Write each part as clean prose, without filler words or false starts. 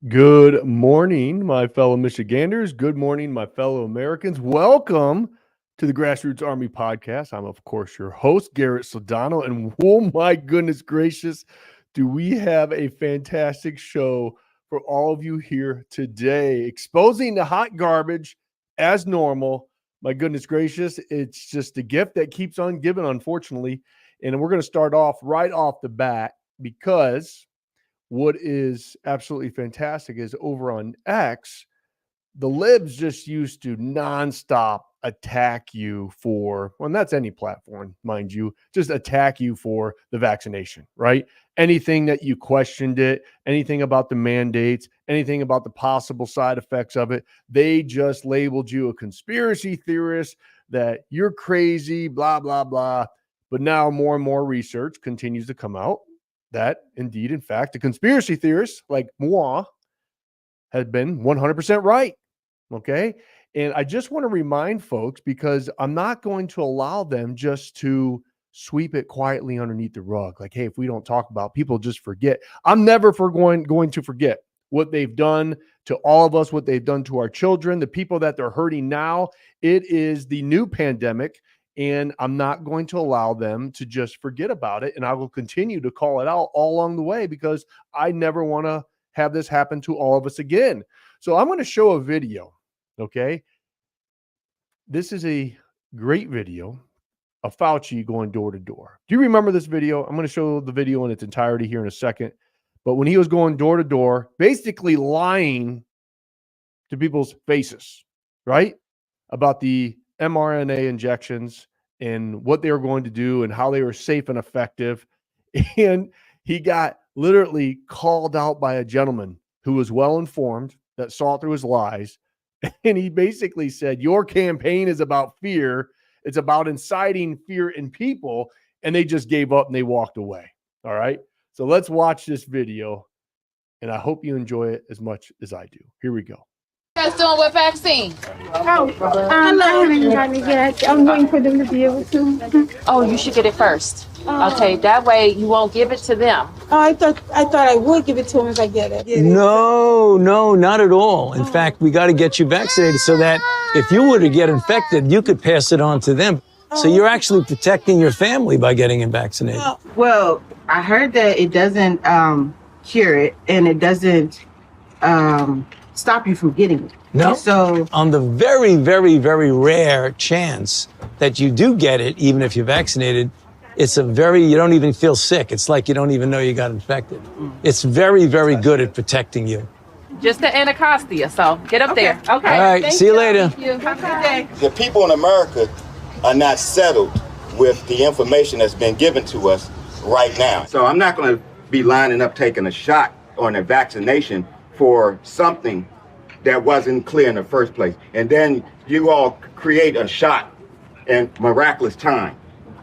Good morning, my fellow Michiganders. Good morning, my fellow Americans. Welcome to the Grassroots Army Podcast. I'm, of course, your host, Garrett Sodano. And oh my goodness gracious, do we have a fantastic show for all of you here today. Exposing the hot garbage as normal. My goodness gracious, it's just a gift that keeps on giving, unfortunately. And we're going to start off right off the bat because what is absolutely fantastic is over on X, the libs just used to nonstop attack you for, well, and that's any platform, mind you, just attack you for the vaccination, right? Anything that you questioned it, anything about the mandates, anything about the possible side effects of it, they just labeled you a conspiracy theorist, that you're crazy, blah, blah, blah. But now more and more research continues to come out that indeed, in fact, the conspiracy theorists like moi had been 100% right. Okay. And I just want to remind folks, because I'm not going to allow them just to sweep it quietly underneath the rug. Like, hey, if we don't talk about it, people just forget. I'm never going to forget what they've done to all of us, what they've done to our children, the people that they're hurting now. It is the new pandemic. And I'm not going to allow them to just forget about it. And I will continue to call it out all along the way, because I never want to have this happen to all of us again. So I'm going to show a video. Okay. This is a great video of Fauci going door to door. Do you remember this video? I'm going to show the video in its entirety here in a second. But when he was going door to door, basically lying to people's faces, right? About the mRNA injections and what they were going to do and how they were safe and effective. And he got literally called out by a gentleman who was well-informed, that saw through his lies. And he basically said, your campaign is about fear. It's about inciting fear in people. And they just gave up and they walked away. All right. So let's watch this video. And I hope you enjoy it as much as I do. Here we go. Guys doing with vaccine? I haven't gotten it yet. I'm waiting for them to be able to. Oh, you should get it first. Okay, that way you won't give it to them. I thought I would give it to them if I get it. No, not at all. In fact, we got to get you vaccinated so that if you were to get infected, you could pass it on to them. So you're actually protecting your family by getting them vaccinated. Well, I heard that it doesn't cure it, and it doesn't stop you from getting it. No. So on the very, very, very rare chance that you do get it, even if you're vaccinated, you don't even feel sick. It's like you don't even know you got infected. It's very, very good at protecting you. Just the Anacostia, so get up there. Okay. All right, see you later. Thank you. Have a good day. The people in America are not settled with the information that's been given to us right now. So I'm not going to be lining up taking a shot on a vaccination for something that wasn't clear in the first place. And then you all create a shot in miraculous time.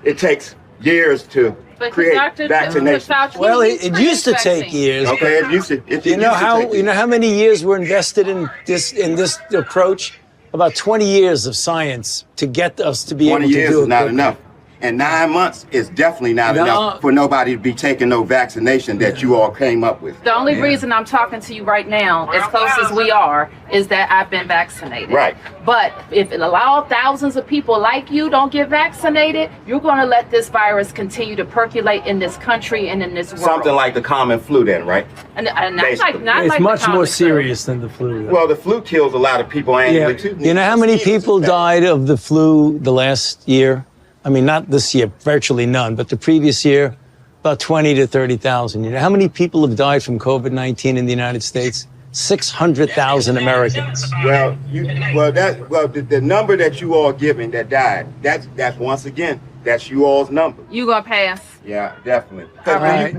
It takes years to create vaccination. Well, it used to take years. Okay, it used to. You know how many years were invested in this approach? About 20 years of science to get us to be able to do it. 20 years is not enough. And 9 months is definitely not enough for nobody to be taking no vaccination that you all came up with. The only reason I'm talking to you right now, as close as we are, is that I've been vaccinated. Right. But if it allows thousands of people like you don't get vaccinated, you're going to let this virus continue to percolate in this country and in this world. Something like the common flu then, right? And not it's like much the more common serious than the flu. Well, the flu kills a lot of people annually too. You know how many people died of the flu the last year? I mean, not this year, virtually none, but the previous year, about 20 to 30,000. You know how many people have died from COVID-19 in the United States? 600,000 Americans. The number that you all giving that died, that's once again, that's you all's number. You gonna pass? Yeah, definitely.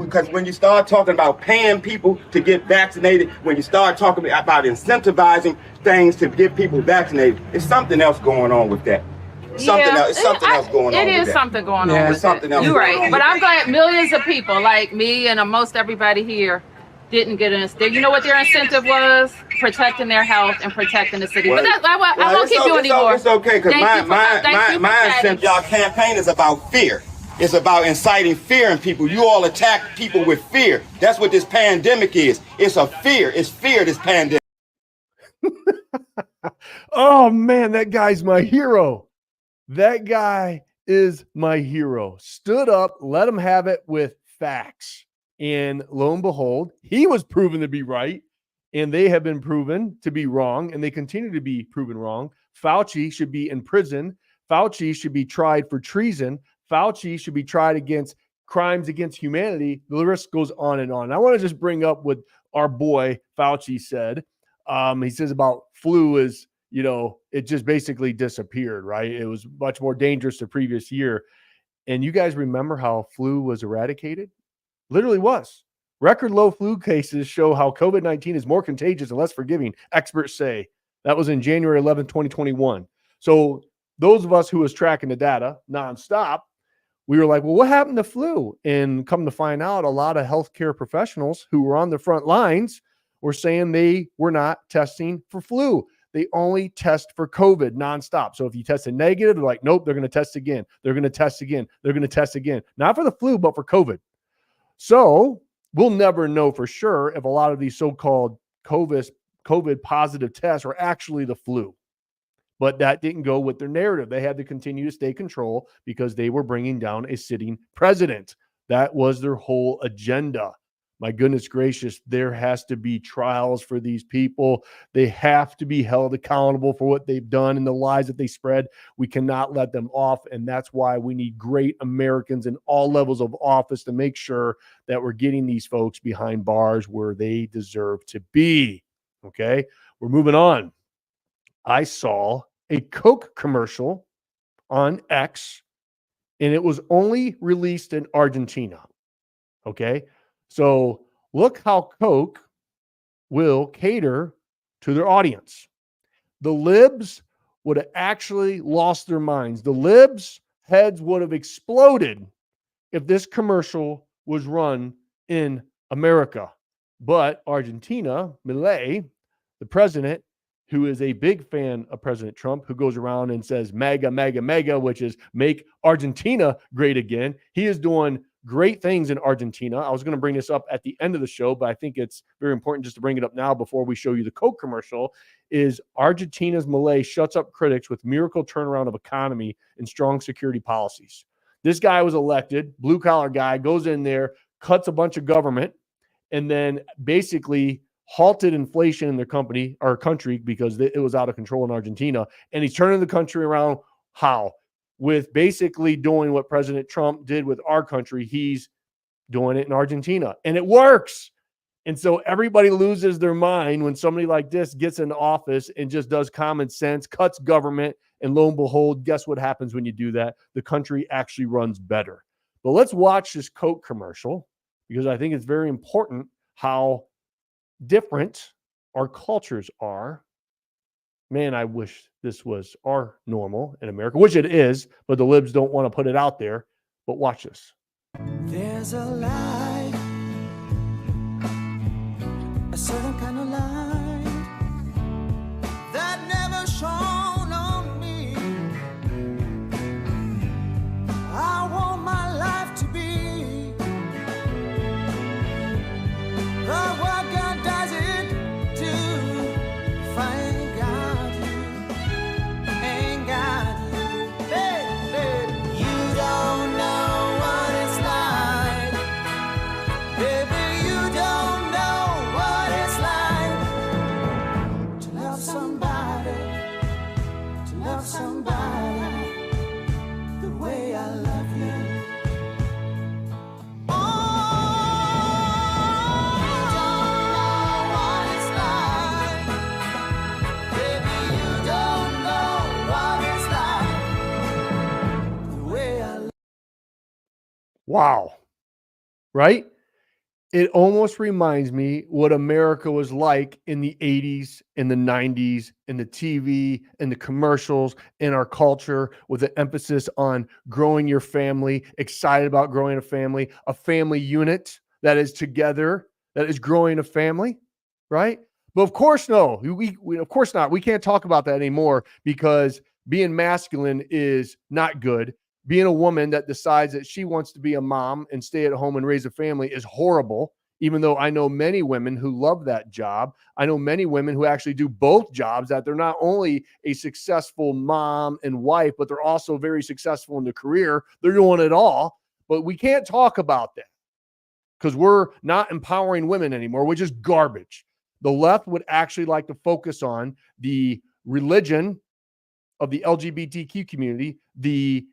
Because when you start talking about paying people to get vaccinated, when you start talking about incentivizing things to get people vaccinated, there's something else going on with that. something else. It's something else going on. It is with something going Yeah. on. There's With something it. else You're going right. on But with I'm glad millions of people like me and most everybody here didn't get an incentive. You know what their incentive was? Protecting their health and protecting the city. But that's, I won't keep you anymore. It's okay, because my incentive, y'all campaign is about fear. It's about inciting fear in people. You all attack people with fear. That's what this pandemic is. It's a fear. It's fear, this pandemic. Oh, man, that guy's my hero. That guy is my hero. Stood up, let him have it with facts. And lo and behold, he was proven to be right. And they have been proven to be wrong. And they continue to be proven wrong. Fauci should be in prison. Fauci should be tried for treason. Fauci should be tried against crimes against humanity. The list goes on and on. I want to just bring up what our boy Fauci said. He says about flu is, it just basically disappeared, right? It was much more dangerous the previous year. And you guys remember how flu was eradicated? Literally was. Record low flu cases show how COVID-19 is more contagious and less forgiving, experts say. That was in January 11, 2021. So those of us who was tracking the data nonstop, we were like, well, what happened to flu? And come to find out, a lot of healthcare professionals who were on the front lines were saying they were not testing for flu. They only test for COVID nonstop. So if you tested negative, they're like, nope, they're going to test again. They're going to test again. They're going to test again. Not for the flu, but for COVID. So we'll never know for sure if a lot of these so-called COVID positive tests are actually the flu. But that didn't go with their narrative. They had to continue to stay control because they were bringing down a sitting president. That was their whole agenda. My goodness gracious, there has to be trials for these people. They have to be held accountable for what they've done and the lies that they spread. We cannot let them off. And that's why we need great Americans in all levels of office to make sure that we're getting these folks behind bars where they deserve to be. Okay, we're moving on. I saw a Coke commercial on X, and it was only released in Argentina. Okay, so look how Coke will cater to their audience. The libs would have actually lost their minds. The libs' heads would have exploded if this commercial was run in America. But Argentina, Milei, the president, who is a big fan of President Trump, who goes around and says mega, mega, mega, which is make Argentina great again. He is doing great things in Argentina. I was going to bring this up at the end of the show, but I think it's very important just to bring it up now before we show you the Coke commercial, is Argentina's Milei shuts up critics with miracle turnaround of economy and strong security policies. This guy was elected, blue-collar guy, goes in there, cuts a bunch of government, and then basically halted inflation in their country because it was out of control in Argentina. And he's turning the country around. How? With basically doing what President Trump did with our country. He's doing it in Argentina, and it works. And so everybody loses their mind when somebody like this gets in office and just does common sense, cuts government, and lo and behold, guess what happens when you do that? The country actually runs better. But let's watch this Coke commercial because I think it's very important how different our cultures are. Man, I wish this was our normal in America, which it is, but the libs don't want to put it out there. But watch this. There's a light, a certain kind of light that never shone on me. I want my life to be the what God does it do. If I ain't got you, hey, hey. You don't know what it's like, baby. You don't know what it's like to love somebody the way I love you. Oh, you don't know what it's like, baby. You don't know what it's like the way I love you. Wow. Right? It almost reminds me what America was like in the 80s, in the 90s, in the TV, in the commercials, in our culture, with an emphasis on growing your family, excited about growing a family unit that is together, that is growing a family, right? But of course, no, we of course not. We can't talk about that anymore because being masculine is not good. Being a woman that decides that she wants to be a mom and stay at home and raise a family is horrible, even though I know many women who love that job. I know many women who actually do both jobs, that they're not only a successful mom and wife, but they're also very successful in their career. They're doing it all, but we can't talk about that because we're not empowering women anymore, which is garbage. The left would actually like to focus on the religion of the LGBTQ community, the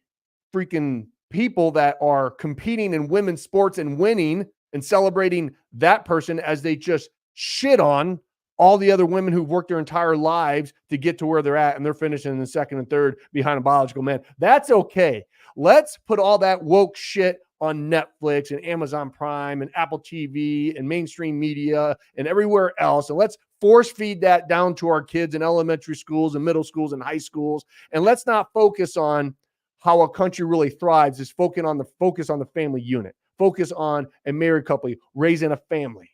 freaking people that are competing in women's sports and winning and celebrating that person as they just shit on all the other women who've worked their entire lives to get to where they're at, and they're finishing in the second and third behind a biological man. That's okay. Let's put all that woke shit on Netflix and Amazon Prime and Apple TV and mainstream media and everywhere else, and let's force feed that down to our kids in elementary schools and middle schools and high schools. And let's not focus on how a country really thrives is focus on the family unit, focus on a married couple raising a family.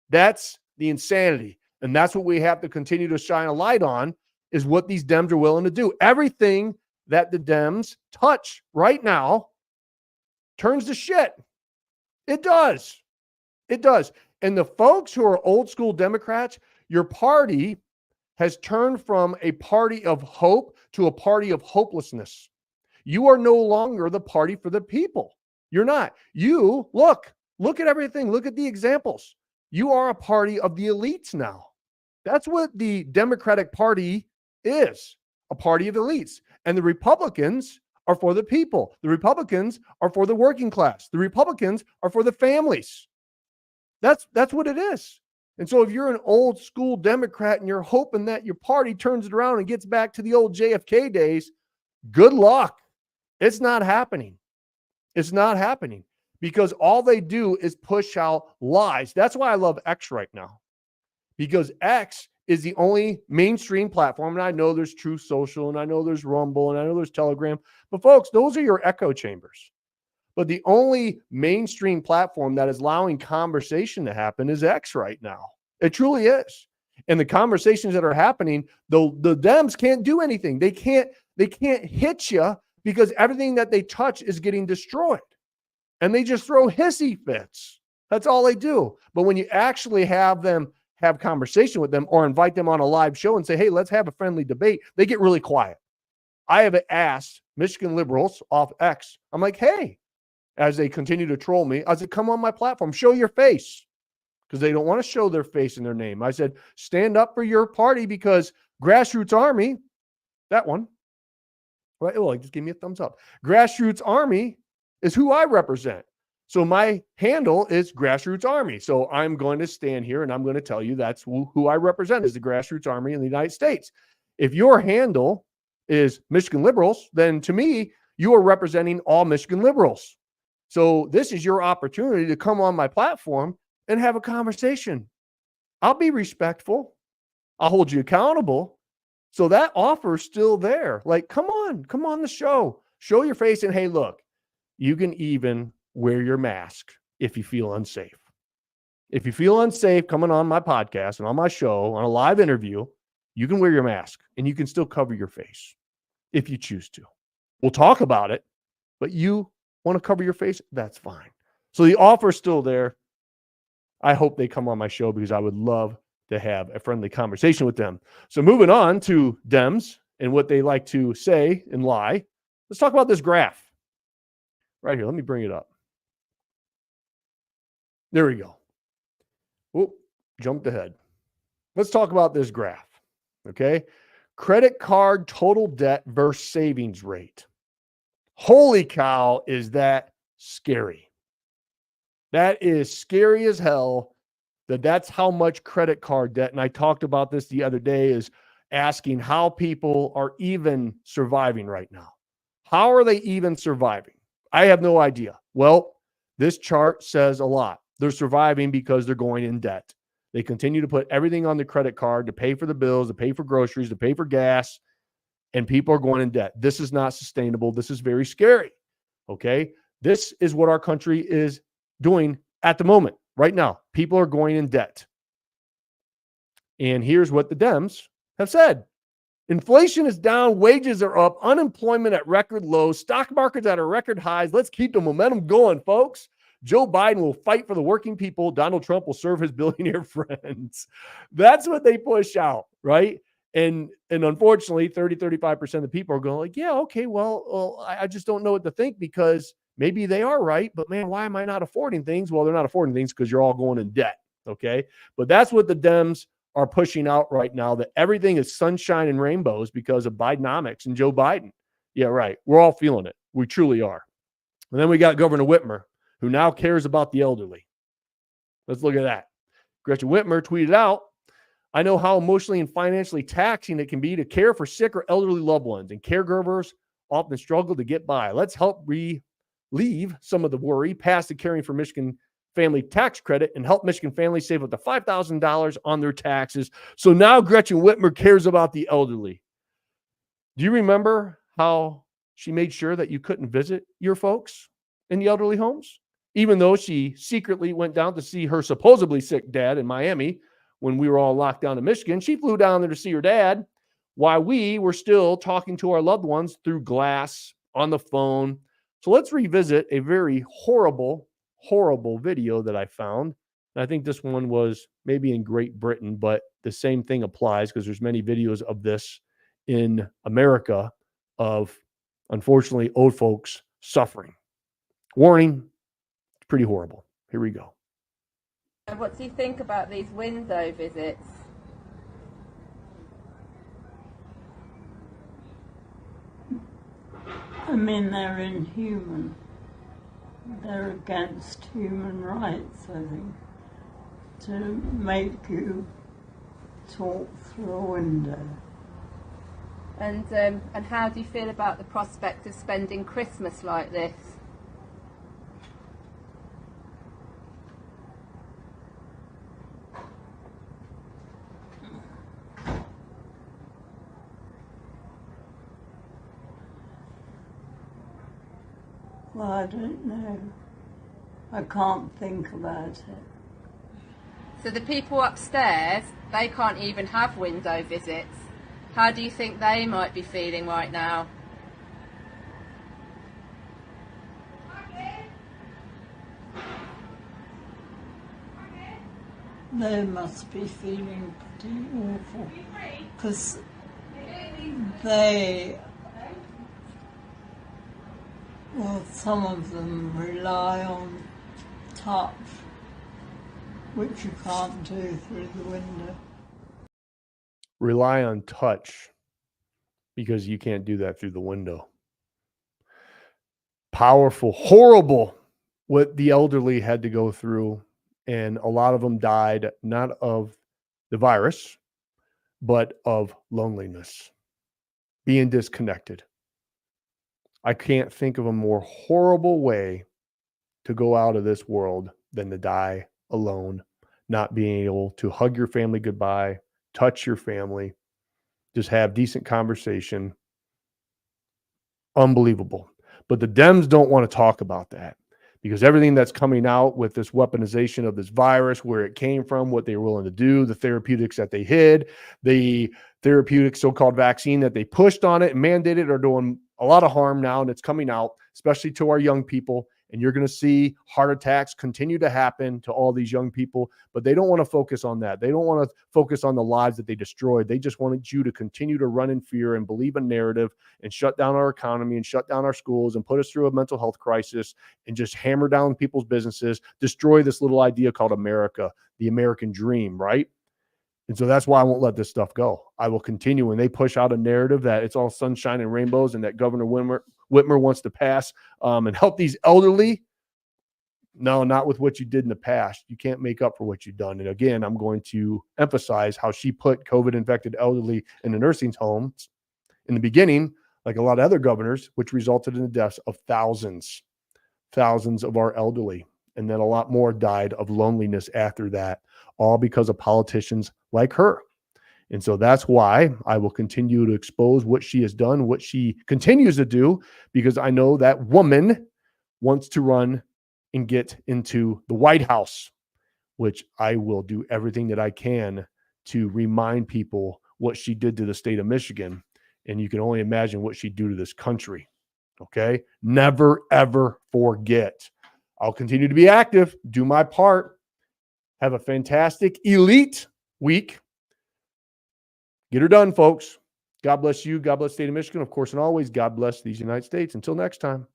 That's the insanity. And that's what we have to continue to shine a light on, is what these Dems are willing to do. Everything that the Dems touch right now turns to shit. It does. It does. And the folks who are old school Democrats, your party has turned from a party of hope to a party of hopelessness. You are no longer the party for the people. You're not. You look at everything. Look at the examples. You are a party of the elites now. That's what the Democratic Party is, a party of elites. And the Republicans are for the people. The Republicans are for the working class. The Republicans are for the families. That's what it is. And so if you're an old school Democrat and you're hoping that your party turns it around and gets back to the old JFK days, good luck. It's not happening. It's not happening because all they do is push out lies. That's why I love X right now, because X is the only mainstream platform. And I know there's Truth Social, and I know there's Rumble, and I know there's Telegram. But folks, those are your echo chambers. But the only mainstream platform that is allowing conversation to happen is X right now. It truly is. And the conversations that are happening, the Dems can't do anything. They can't hit you because everything that they touch is getting destroyed. And they just throw hissy fits. That's all they do. But when you actually have them have conversation with them or invite them on a live show and say, hey, let's have a friendly debate, they get really quiet. I have asked Michigan liberals off X, I'm like, hey, as they continue to troll me, I said, come on my platform, show your face. Because they don't want to show their face and their name. I said, stand up for your party because Grassroots Army, that one, right? Well, just give me a thumbs up. Grassroots Army is who I represent. So my handle is Grassroots Army. So I'm going to stand here and I'm going to tell you that's who I represent, is the Grassroots Army in the United States. If your handle is Michigan liberals, then to me, you are representing all Michigan liberals. So this is your opportunity to come on my platform and have a conversation. I'll be respectful. I'll hold you accountable. So that offer is still there. Like, come on the show. Show your face and, hey, look, you can even wear your mask if you feel unsafe. If you feel unsafe coming on my podcast and on my show, on a live interview, you can wear your mask and you can still cover your face if you choose to. We'll talk about it, but you want to cover your face, that's fine. So the offer is still there. I hope they come on my show because I would love to have a friendly conversation with them. So moving on to Dems and what they like to say and lie, let's talk about this graph. Right here, let me bring it up. There we go. Oh, jumped ahead. Let's talk about this graph, okay? Credit card total debt versus savings rate. Holy cow, is that scary. That is scary as hell, that's how much credit card debt. And I talked about this the other day, is asking how people are even surviving right now. How are they even surviving? I have no idea. Well, this chart says a lot. They're surviving because they're going in debt. They continue to put everything on the credit card to pay for the bills, to pay for groceries, to pay for gas, and people are going in debt. This is not sustainable. This is very scary. Okay? This is what our country is doing at the moment, right now. People are going in debt. And here's what the Dems have said. Inflation is down, wages are up, unemployment at record lows, stock markets at a record highs. Let's keep the momentum going, folks. Joe Biden will fight for the working people. Donald Trump will serve his billionaire friends. That's what they push out, right? And unfortunately, 35% of the people are going like, yeah, okay, well, I just don't know what to think because maybe they are right, but man, why am I not affording things? Well, they're not affording things because you're all going in debt, okay? But that's what the Dems are pushing out right now, that everything is sunshine and rainbows because of Bidenomics and Joe Biden. Yeah, right. We're all feeling it. We truly are. And then we got Governor Whitmer, who now cares about the elderly. Let's look at that. Gretchen Whitmer tweeted out, I know how emotionally and financially taxing it can be to care for sick or elderly loved ones, and caregivers often struggle to get by. Let's help relieve some of the worry, pass the Caring for Michigan Family Tax Credit, and help Michigan families save up to $5,000 on their taxes. So now Gretchen Whitmer cares about the elderly. Do you remember how she made sure that you couldn't visit your folks in the elderly homes? Even though she secretly went down to see her supposedly sick dad in Miami when we were all locked down in Michigan, she flew down there to see her dad while we were still talking to our loved ones through glass on the phone. So let's revisit a very horrible video that I found. And I think this one was maybe in Great Britain, but the same thing applies because there's many videos of this in America of, unfortunately, old folks suffering. Warning, it's pretty horrible. Here we go. What do you think about these window visits? I mean, they're inhuman. They're against human rights, I think, to make you talk through a window. And how do you feel about the prospect of spending Christmas like this? Well, I don't know. I can't think about it. So the people upstairs, they can't even have window visits. How do you think they might be feeling right now? They must be feeling pretty awful because some of them rely on touch, which you can't do through the window. Rely on touch because you can't do that through the window. Powerful, horrible what the elderly had to go through. And a lot of them died not of the virus, but of loneliness, being disconnected. I can't think of a more horrible way to go out of this world than to die alone, not being able to hug your family goodbye, touch your family, just have decent conversation. Unbelievable. But the Dems don't want to talk about that because everything that's coming out with this weaponization of this virus, where it came from, what they were willing to do, the therapeutics that they hid, the therapeutic so-called vaccine that they pushed on it and mandated are doing a lot of harm now, and it's coming out, especially to our young people. And you're going to see heart attacks continue to happen to all these young people, but they don't want to focus on that. They don't want to focus on the lives that they destroyed. They just wanted you to continue to run in fear and believe a narrative and shut down our economy and shut down our schools and put us through a mental health crisis and just hammer down people's businesses, destroy this little idea called America, the American dream, right? And so that's why I won't let this stuff go. I will continue when they push out a narrative that it's all sunshine and rainbows and that Governor Whitmer wants to pass and help these elderly. No, not with what you did in the past. You can't make up for what you've done. And again, I'm going to emphasize how she put COVID-infected elderly in the nursing homes in the beginning, like a lot of other governors, which resulted in the deaths of thousands of our elderly. And then a lot more died of loneliness after that, all because of politicians like her. And so that's why I will continue to expose what she has done, what she continues to do, because I know that woman wants to run and get into the White House, which I will do everything that I can to remind people what she did to the state of Michigan. And you can only imagine what she'd do to this country. Okay? Never, ever forget. I'll continue to be active, do my part. Have a fantastic elite week. Get her done, folks. God bless you. God bless the state of Michigan. Of course, and always, God bless these United States. Until next time.